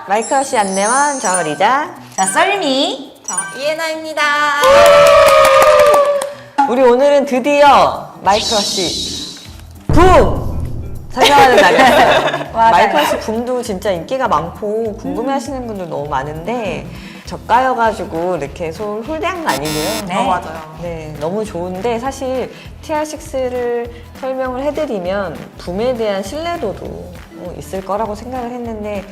마이크러쉬 안내원 저 리자. 자, 썰미. 저 이에나입니다. 우리 오늘은 드디어 마이크러쉬 붐 설명하는 날이었어요. 맞아요. 마이크러쉬 붐도 진짜 인기가 많고 궁금해하시는 분들 너무 많은데 저가여가지고 이렇게 홀대한 거 아니고요. 네. 맞아요. 네, 너무 좋은데 사실 TR6를 설명을 해드리면 붐에 대한 신뢰도도 있을 거라고 생각을 했는데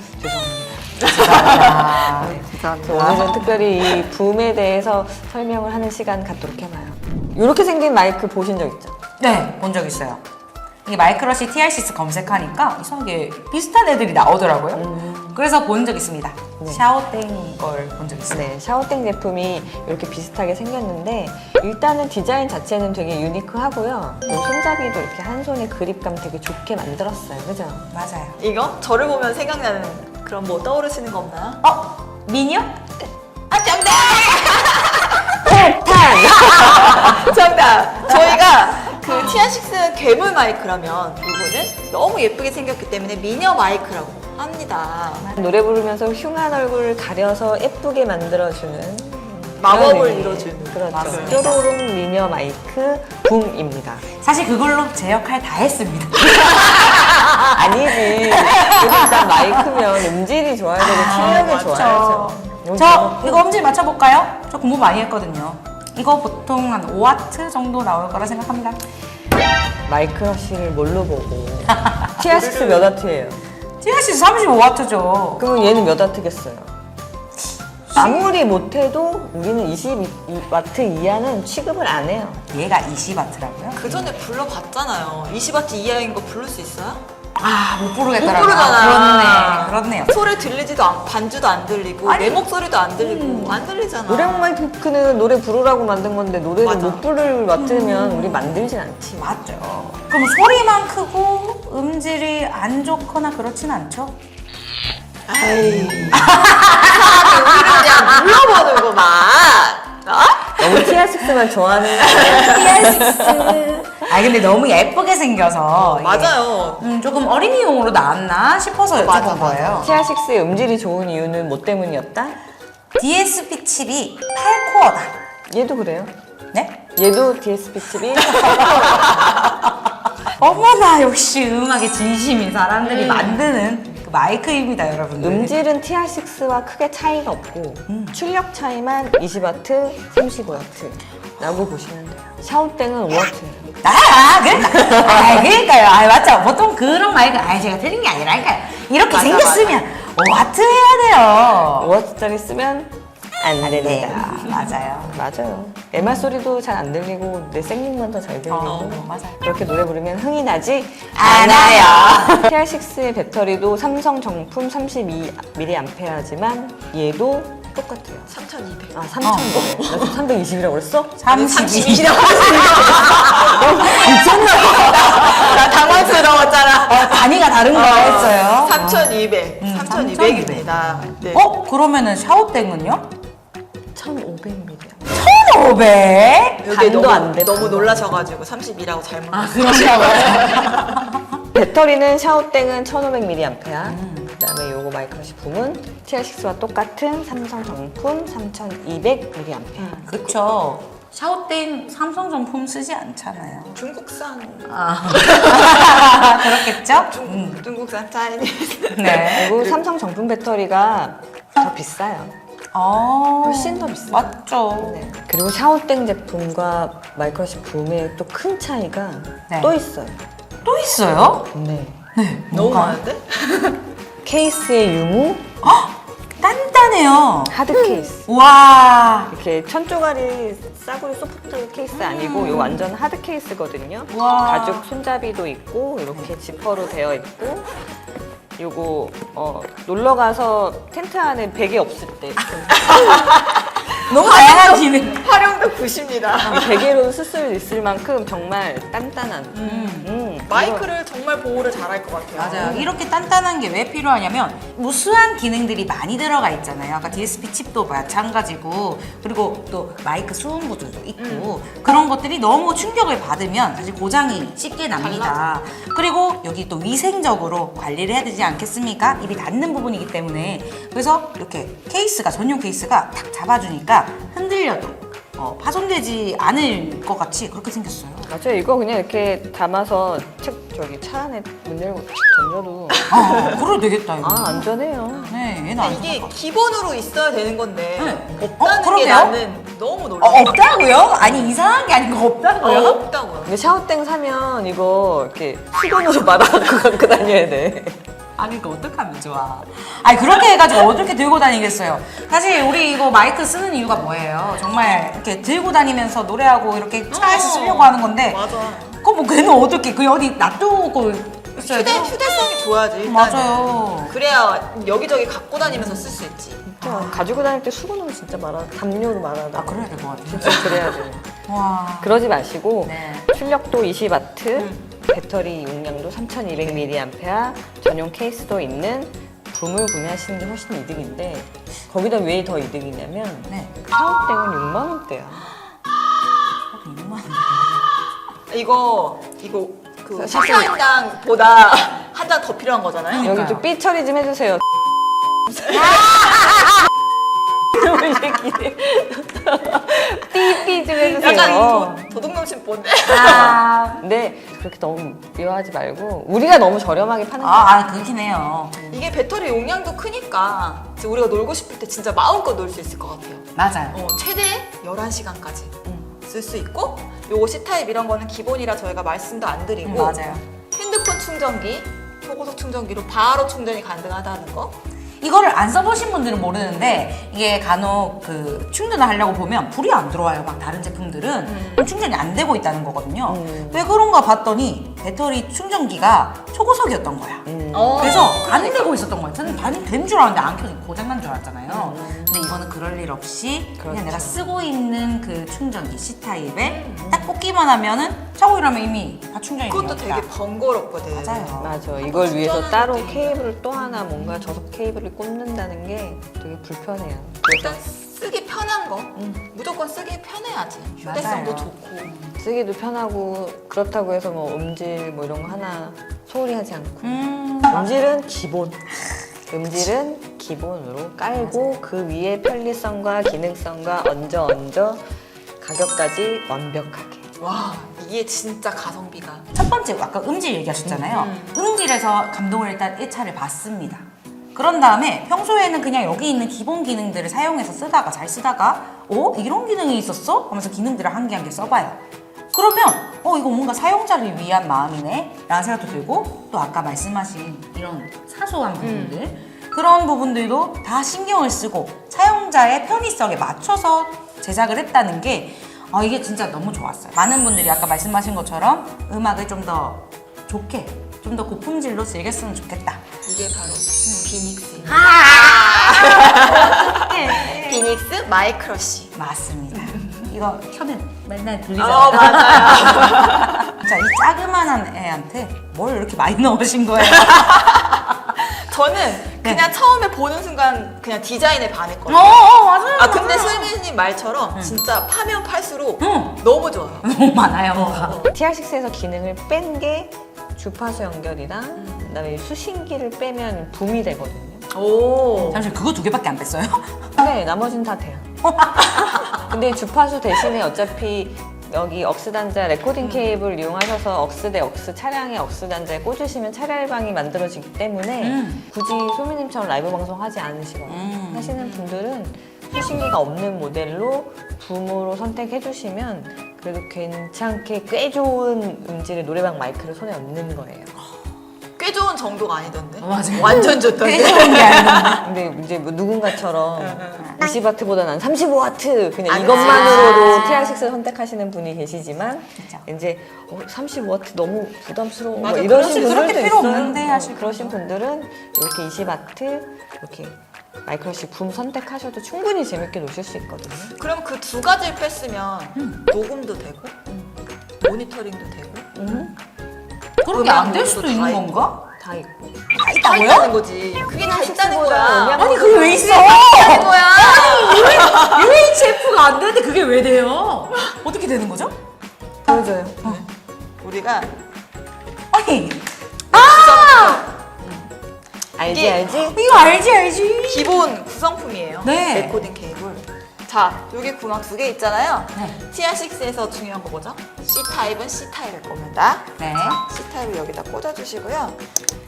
죄송합니다. 아, 그래서 오늘은 특별히 이 붐에 대해서 설명을 하는 시간 갖도록 해봐요. 이렇게 생긴 마이크 보신 적 있죠? 네, 본 적 있어요. 이게 마이크러쉬 TR6 검색하니까 이상하게 비슷한 애들이 나오더라고요. 그래서 본 적 있습니다. 네. 샤오땡 걸 본 적 있어요. 네, 샤오땡 제품이 이렇게 비슷하게 생겼는데 일단은 디자인 자체는 되게 유니크하고요. 또 손잡이도 이렇게 한 손에 그립감 되게 좋게 만들었어요. 그죠? 맞아요. 이거? 저를 보면 생각나는 그런 뭐 떠오르시는 거 없나요? 미니어? 아, 정답! 폭탄! 정답! 저희가 그 TR6 괴물 마이크라면 이거는 너무 예쁘게 생겼기 때문에 미녀 마이크라고 합니다. 노래 부르면서 흉한 얼굴을 가려서 예쁘게 만들어주는 마법을 그런 의미. 이뤄주는. 그렇죠. 맞습니다. 뾰로롱 미녀 마이크 붐입니다. 사실 그걸로 제 역할 다 했습니다. 아니지. 일단 마이크면 음질이 좋아야 되고 출력이 맞죠. 좋아야죠. 여기 저 이거 음질 맞춰볼까요? 저 공부 많이 했거든요. 이거 보통 한 5와트 정도 나올 거라 생각합니다. 마이크러쉬를 뭘로 보고 TR6 몇 와트예요? TR6 35와트죠. 그러면 얘는 몇 와트겠어요? 아무리 못해도 우리는 22와트 이하는 취급을 안 해요. 얘가 20와트라고요? 그 전에 불러봤잖아요. 20W 이하인 거 부를 수 있어요? 아, 못 부르겠더라고요. 못 부르잖아. 그렇네요. 소리 들리지도 않고 반주도 안 들리고 아니. 내 목소리도 안 들리고 안 들리잖아. 노래방 마이크는 노래 부르라고 만든 건데 노래를 맞아. 못 부를 와트면 우리 만들진 않지. 맞죠. 그럼 소리만 크고 음질이 안 좋거나 그렇진 않죠? 우리를 그냥 눌러보는구만. 너무 TR6만 좋아하는 거예요. 아, 근데 너무 예쁘게 생겨서 이게 맞아요. 조금 어린이용으로 나왔나 싶어서 여쭤본 맞아, 거예요. TR6의 음질이 좋은 이유는 뭐 때문이었다? DSP 칩이 8코어다. 얘도 그래요. 네? 얘도 DSP 칩이 어머나, 역시 음악에 진심인 사람들이 만드는 그 마이크입니다, 여러분들. 음질은 TR6와 크게 차이가 없고 출력 차이만 20W, 35W라고 보시면 돼요. 샤오땡은 5W예요. 그러니까요. 아, 맞죠. 보통 그런 마이크, 제가 틀린 게 아니라니까요. 이렇게 맞아, 생겼으면 5와트 해야 돼요. 5W짜리 쓰면 안 됩니다. 맞아요. 맞아요. MR 소리도 잘 안 들리고 내 생링만 더 잘 들리고 맞아요. 그렇게 노래 부르면 흥이 나지 않아요. TR6의 배터리도 삼성 정품 32mAh지만 얘도 똑같아요. 3,200. 아, 3,200. 나 지금 320이라고 그랬어? 32. 나 당황스러웠잖아. 단위가 다른 거 했어요. 3,200. 3,200. 3,200입니다. 네. 그러면은 샤오땡은요? 1,500mAh. 1,500? 여기 반도 안 돼, 너무 반도. 놀라셔가지고 32라고 잘못. 배터리는 샤오땡은 1,500mAh. 그다음에 요거 마이크러쉬 붐은 TR6와 똑같은 삼성 정품 3,200mAh. 그쵸. 샤오땡 삼성 정품 쓰지 않잖아요. 중국산. 그렇겠죠? 중국산 차이니즈. 네. 그리고 삼성 정품 배터리가 더 비싸요. 훨씬 더 비싸요. 맞죠. 네. 그리고 샤오땡 제품과 마이크러쉬 붐의 또 큰 차이가 네. 또 있어요. 또 있어요? 네. 너무 많은데? 케이스의 유무, 단단해요. 하드 케이스. 와. 이렇게 천조가리 싸구려 소프트 케이스 아니고 요 완전 하드 케이스거든요. 와. 가죽 손잡이도 있고 이렇게 지퍼로 되어 있고 요거 놀러 가서 텐트 안에 베개 없을 때 너무 다양한 기능. 활용도 굿입니다. 이 베개로 쓸 수 있을 만큼 정말 단단한 마이크를 정말 보호를 잘할 것 같아요. 맞아요. 이렇게 단단한 게 왜 필요하냐면 무수한 기능들이 많이 들어가 있잖아요. 아까 DSP 칩도 마찬가지고 그리고 또 마이크 수음 구조도 있고 그런 것들이 너무 충격을 받으면 사실 고장이 쉽게 납니다. 그리고 여기 또 위생적으로 관리를 해야 되지 않겠습니까? 입이 닿는 부분이기 때문에 그래서 이렇게 케이스가 전용 케이스가 탁 잡아주니까 흔들려도 파손되지 않을 것 같이 그렇게 생겼어요. 맞아요. 이거 그냥 이렇게 담아서 차 안에 문 열고 던져도 그래도 되겠다 이거. 안전해요. 네, 얘는 안 이게 것 같아. 기본으로 있어야 되는 건데 네. 없다는 게 그러게요? 나는 너무 놀라워. 없다고요? 아니 이상한 게 아니고 없다고요? 없다고요. 근데 샤워땡 사면 이거 이렇게 수건으로 말아갖고 갖고 다녀야 돼. 아니 이거 어떡하면 좋아. 아니 그렇게 해가지고 어떻게 들고 다니겠어요. 사실 우리 이거 마이크 쓰는 이유가 뭐예요? 정말 이렇게 들고 다니면서 노래하고 이렇게 차에서 쓰려고 하는 건데 맞아. 그거 뭐 걔는 어떻게 그 어디 놔두고 있어야 돼요? 휴대성이 좋아야지. 일단은. 맞아요. 그래야 여기저기 갖고 다니면서 쓸 수 있지. 가지고 다닐 때 수건으로 진짜 담요로 말아다. 그래야 될 것 같아요. 진짜 그래야 돼. 와. 그러지 마시고 네. 출력도 20W, 배터리 용량도 3200mAh, 전용 케이스도 있는 붐을 구매하시는 게 훨씬 이득인데 거기다 왜 더 이득이냐면 네. 샤워땡은 6만 원대야. 이거 그 사실- 식사인당보다 한 장 더 필요한 거잖아요. 그러니까요. 여기 좀 삐 처리 좀 해주세요. 이놈의 새끼들. 삐삐 좀 해주세요. 약간 도둑놈신 본데. 근데 그렇게 너무 미워하지 말고 우리가 너무 저렴하게 파는 거야. 아 그렇긴 해요. 이게 배터리 용량도 크니까 이제 우리가 놀고 싶을 때 진짜 마음껏 놀 수 있을 것 같아요. 맞아요. 최대 11시간까지 쓸 수 있고 요거 C타입 이런 거는 기본이라 저희가 말씀도 안 드리고 맞아요. 핸드폰 충전기, 초고속 충전기로 바로 충전이 가능하다는 거. 이거를 안 써보신 분들은 모르는데 이게 간혹 그 충전을 하려고 보면 불이 안 들어와요. 막 다른 제품들은 그럼 충전이 안 되고 있다는 거거든요. 왜 그런가 봤더니 배터리 충전기가 초고속이었던 거야. 그래서 안 되고 있었던 거야. 저는 반이 된 줄 알았는데 안 켜지고 고장난 줄 알았잖아요. 근데 이거는 그럴 일 없이 그냥 그렇죠. 내가 쓰고 있는 그 충전기 C타입에 딱 꽂기만 하면은 차고 일하면 이미 다 충전이 그것도 되니까. 되게 번거롭거든. 맞아요. 맞아. 이걸 위해서 충전하는 따로 것도 케이블을 또 하나 뭔가 저속 케이블을 꽂는다는 게 되게 불편해요. 일단 쓰기 편한 거. 무조건 쓰기 편해야지. 휴대성도 맞아요. 좋고. 쓰기도 편하고 그렇다고 해서 뭐 음질 뭐 이런 거 하나 소홀히 하지 않고 음질은 기본. 음질은 기본으로 깔고 그 위에 편리성과 기능성과 얹어 가격까지 완벽하게. 와, 이게 진짜 가성비가. 첫 번째 아까 음질 얘기하셨잖아요. 음질에서 감동을 일단 1차를 받습니다. 그런 다음에 평소에는 그냥 여기 있는 기본 기능들을 사용해서 쓰다가 잘 쓰다가 이런 기능이 있었어? 하면서 기능들을 한 개 한 개 써봐요. 그러면 이거 뭔가 사용자를 위한 마음이네 라는 생각도 들고 또 아까 말씀하신 이런 사소한 부분들 그런 부분들도 다 신경을 쓰고 사용자의 편의성에 맞춰서 제작을 했다는 게 이게 진짜 너무 좋았어요. 많은 분들이 아까 말씀하신 것처럼 음악을 좀 더 좋게 좀 더 고품질로 즐겼으면 좋겠다. 이게 바로 비닉스. 네. 비닉스 마이크러쉬. 맞습니다. 이거 켜면 맨날 들리잖아요. 맞아요. 자, 이 자그만한 애한테 뭘 이렇게 많이 넣으신 거예요? 저는 네. 그냥 처음에 보는 순간 그냥 디자인에 반했거든요. 맞아요. 아 근데 슬미님 말처럼 진짜 파면 팔수록 응. 너무 좋아요. 너무 많아요, 뭐가. TR6에서 기능을 뺀 게 주파수 연결이랑 그다음에 수신기를 빼면 붐이 되거든요. 오. 잠시만, 그거 2개밖에 안 뺐어요? 네, 나머지는 다 돼요. 근데 주파수 대신에 어차피 여기 억스 단자 레코딩 케이블 이용하셔서 억스 대 억스 차량의 억스 단자에 꽂으시면 차량방이 만들어지기 때문에 굳이 소미님처럼 라이브 방송 하지 않으시거나 하시는 분들은 수신기가 없는 모델로 붐으로 선택해 주시면 그래도 괜찮게 꽤 좋은 음질의 노래방 마이크를 손에 얹는 거예요. 꽤 좋은 정도가 아니던데. 맞아요. 완전 좋던데. 꽤 좋은 게 아니라. 근데 이제 뭐 누군가처럼 20W보다 난 35W 그냥 아, 이것만으로도 TR6 선택하시는 분이 계시지만 그쵸. 이제 35W 너무 부담스러워 맞아, 뭐 이러신 그렇게 분들도 필요 있어요. 없는데 하실 그러신 분들은 이렇게 20W 이렇게 마이크러쉬 붐 선택하셔도 충분히 재밌게 노실 수 있거든요. 그럼 그 두 가지를 뺐으면 녹음도 되고 모니터링도 되고 그런 게 안 될 수도 있는 건가? 다 있고. 다 있다고요? 있다는 거지. 그게 다 있다는 거야. 아니 그게 왜 있어? 있다는 거야. UHF가 안 되는데 그게 왜 돼요? 어떻게 되는 거죠? 보여줘요. 우리가 아니 알지 이게- 알지? 이거 알지. 기본 구성품이에요. 네. 레코딩 케이블. 자, 여기 구멍 2개 있잖아요. 네. TR6에서 중요한 거 뭐죠? C타입은 C타입일 겁니다. 네. C타입을 여기다 꽂아주시고요.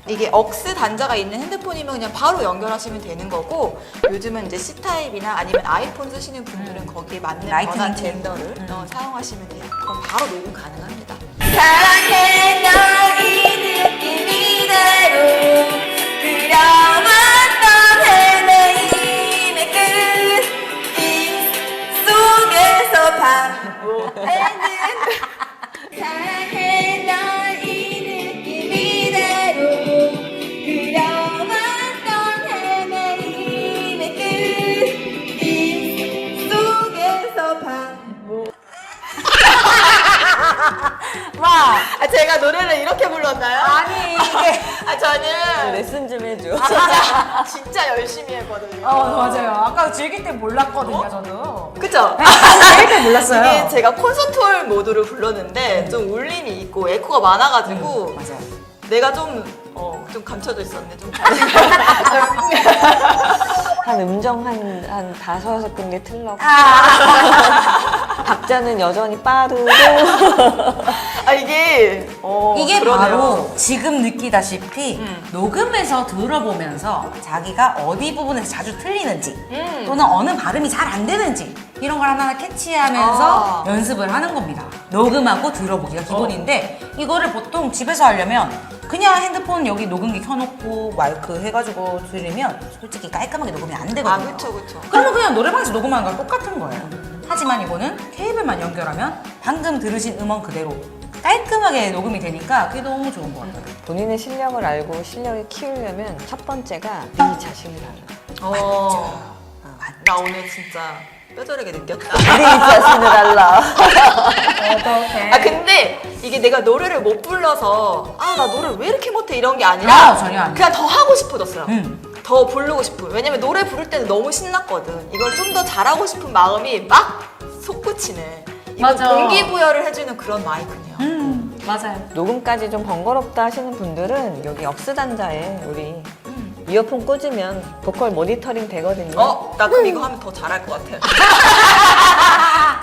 이게 억스 단자가 있는 핸드폰이면 그냥 바로 연결하시면 되는 거고, 요즘은 이제 C타입이나 아니면 아이폰 쓰시는 분들은 거기에 맞는 라이트닝 원한 케이블. 젠더를 사용하시면 돼요. 그럼 바로 녹음 가능합니다. 사랑해 널 이 느낌 이대로 그려왔던 헤매임의 끝임 속에서 반복되는 사랑해 널 이 느낌 이대로 그려왔던 헤매임의 끝임 속에서 반복 와. 제가 노래를 이렇게 불렀나요? 아니 이게. 저는 레슨 좀 해줘. 진짜 열심히 했거든요. 맞아요. 아까 즐길 때 몰랐거든요 저도. 그쵸? 즐길 때 몰랐어요. 이게 제가 콘서트홀 모드를 불렀는데 좀 울림이 있고 에코가 많아가지고 맞아요. 내가 좀 감춰져 있었네. 좀 한 음정 한 5-6군데 틀렸고 아. 박자는 여전히 빠르고 이게 이게 그러네요. 바로 지금 느끼다시피 음. 녹음해서 들어보면서 자기가 어디 부분에서 자주 틀리는지 또는 어느 발음이 잘 안 되는지 이런 걸 하나하나 캐치하면서 연습을 하는 겁니다. 녹음하고 들어보기가 기본인데 이거를 보통 집에서 하려면 그냥 핸드폰 여기 녹음기 켜놓고 마이크 해가지고 들으면 솔직히 깔끔하게 녹음이 안 되거든요. 그쵸. 그러면 그냥 노래방에서 녹음하는 거랑 똑같은 거예요. 하지만 이거는 케이블만 연결하면 방금 들으신 음원 그대로 깔끔하게 녹음이 되니까 그게 너무 좋은 것 같아요. 본인의 실력을 알고 실력을 키우려면 첫 번째가 네 자신을 알아. 나 오늘 진짜 뼈저리게 느꼈다. 네 자신을 알라. 근데 이게 내가 노래를 못 불러서 나 노래 왜 이렇게 못해 이런 게 아니라 전혀 아니에요. 그냥 더 하고 싶어졌어요. 음. 더 부르고 싶어요. 왜냐면 노래 부를 때는 너무 신났거든. 이걸 좀 더 잘하고 싶은 마음이 막 솟구치네. 이거 맞아. 동기부여를 해주는 그런 마이크네요. 맞아요. 녹음까지 좀 번거롭다 하시는 분들은 여기 억스 단자에 우리 이어폰 꽂으면 보컬 모니터링 되거든요. 나 그럼 이거 하면 더 잘할 것 같아.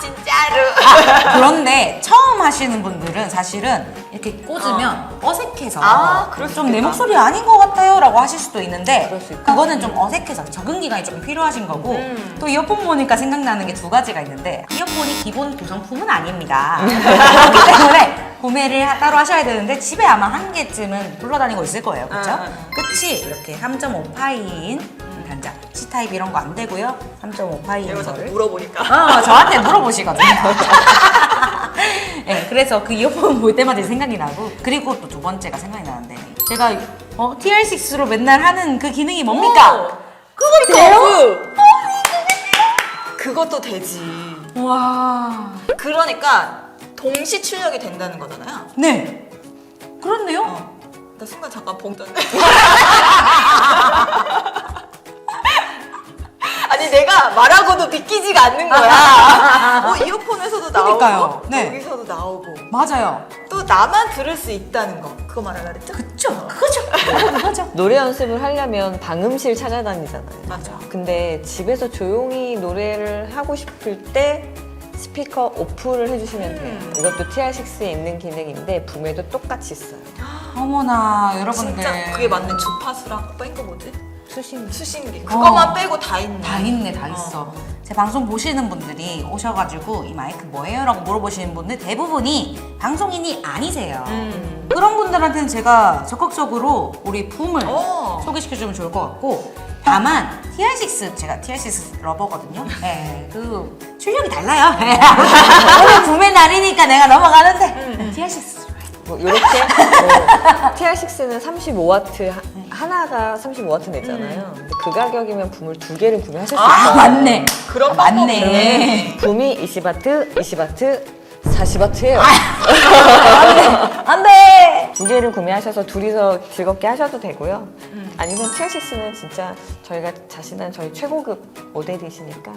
진짜로. 그런데 처음 하시는 분들은 사실은 이렇게 꽂으면 어색해서 그럴 수 좀 내 있겠다. 목소리 아닌 것 같아요 라고 하실 수도 있는데 그럴 수 있다. 그거는 좀 어색해서 적응 기간이 좀 필요하신 거고 또 이어폰 보니까 생각나는 게 2가지가 있는데 이어폰이 기본 구성품은 아닙니다. 그렇기 때문에 구매를 따로 하셔야 되는데 집에 아마 1개쯤은 굴러다니고 있을 거예요. 그렇죠? 끝이 이렇게 3.5파이인 단자 C타입 이런 거 안 되고요. 3.5파이인 내가 자꾸 거를 물어보니까. 저한테 물어보시거든요. 네, 그래서 그 이어폰 볼 때마다 생각이 나고 그리고 또 2번째가 생각이 나는데 제가 TR6로 맨날 하는 그 기능이 뭡니까? 그거 돼요? 그것도 되지. 와, 그러니까 동시 출력이 된다는 거잖아요. 네, 그렇네요. 나 순간 잠깐 봉 떴네. 아니 내가 말하고도 믿기지가 않는 거야. 이어폰에서도 나오고 그러니까요. 네. 여기서도 나오고 맞아요. 또 나만 들을 수 있다는 거. 그거 말하려 그랬죠? 그거죠. 노래 연습을 하려면 방음실 찾아다니잖아요. 맞아. 근데 집에서 조용히 노래를 하고 싶을 때 스피커 오프를 해주시면 돼요. 이것도 TR6에 있는 기능인데 붐에도 똑같이 있어요. 어머나 여러분들 진짜 그게 맞는 주파수랑 뺀 거 뭐지? 수신. 수신기. 그것만 빼고 다 있네. 다 있네, 다 있어. 제 방송 보시는 분들이 오셔가지고 이 마이크 뭐예요? 라고 물어보시는 분들 대부분이 방송인이 아니세요. 그런 분들한테는 제가 적극적으로 우리 붐을 소개시켜주면 좋을 것 같고 다만 TR6, 제가 TR6 러버거든요. 네, 그 출력이 달라요. 오늘 붐의 날이니까 내가 넘어가는데 TR6 뭐 이렇게 TR6는 35W 하나가 35W 내잖아요. 근데 그 가격이면 붐을 2개를 구매하실 수 있어요. 맞네. 그런 맞네. 붐이 20W, 20W, 40W예요. 안 돼. 두 개를 구매하셔서 둘이서 즐겁게 하셔도 되고요. 아니면 TR6는 진짜 저희가 자신한 저희 최고급 모델이시니까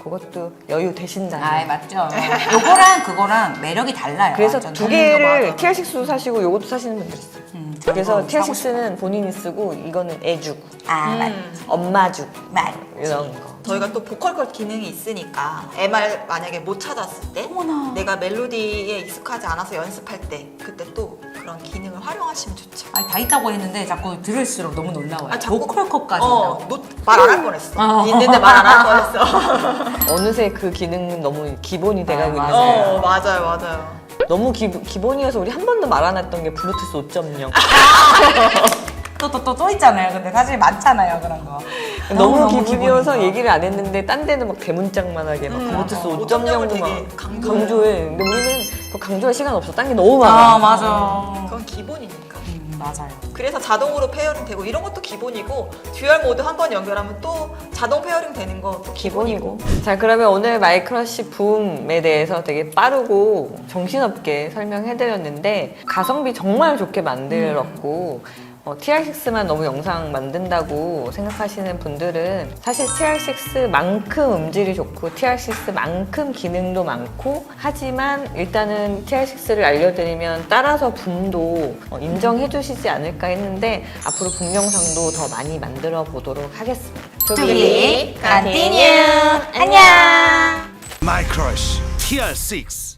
그것도 여유 되신다면. 아, 맞죠. 요거랑 그거랑 매력이 달라요. 그래서 완전. 두 개를 맞아. TR6도 사시고 요것도 사시는 분들 있어요. 그래서 TR6는 본인이 쓰고 이거는 애 주고 아, 맞. 엄마 주고 맞. 이런 거. 저희가 또 보컬 컷 기능이 있으니까 MR 만약에 못 찾았을 때 어머나. 내가 멜로디에 익숙하지 않아서 연습할 때 그때 또 그런 기능을 활용하시면 좋죠. 아니, 다 있다고 했는데 자꾸 들을수록 너무 놀라워요. 아, 자꾸- 보컬컵까지. 말 안 할 뻔했어. 어. 있는데 말 안 할 뻔했어. 어느새 그 기능은 너무 기본이 돼가고 아, 있는 거예요. 맞아요, 맞아요. 너무 기본이어서 우리 한 번도 말 안 했던 게 블루투스 5.0. 또 있잖아요. 근데 사실 많잖아요. 그런 거. 너무 기본이어서 기본이니까. 얘기를 안 했는데 딴 데는 막 대문짝만하게 막 블루투스 5.0도 되게 막 강조해. 근데 우리는 그 강조할 시간 없어. 딴 게 너무 많아. 아, 맞아. 그건 기본이니까. 맞아요. 그래서 자동으로 페어링 되고 이런 것도 기본이고 듀얼 모드 한 번 연결하면 또 자동 페어링 되는 것도 기본이고. 자, 그러면 오늘 마이크러쉬 붐에 대해서 되게 빠르고 정신없게 설명해드렸는데 가성비 정말 좋게 만들었고 TR6만 너무 영상 만든다고 생각하시는 분들은 사실 TR6만큼 음질이 좋고 TR6만큼 기능도 많고 하지만 일단은 TR6를 알려드리면 따라서 붐도 인정해 주시지 않을까 했는데 앞으로 붐 영상도 더 많이 만들어 보도록 하겠습니다. 투비, 컨티뉴. 안녕. My crush, TR6.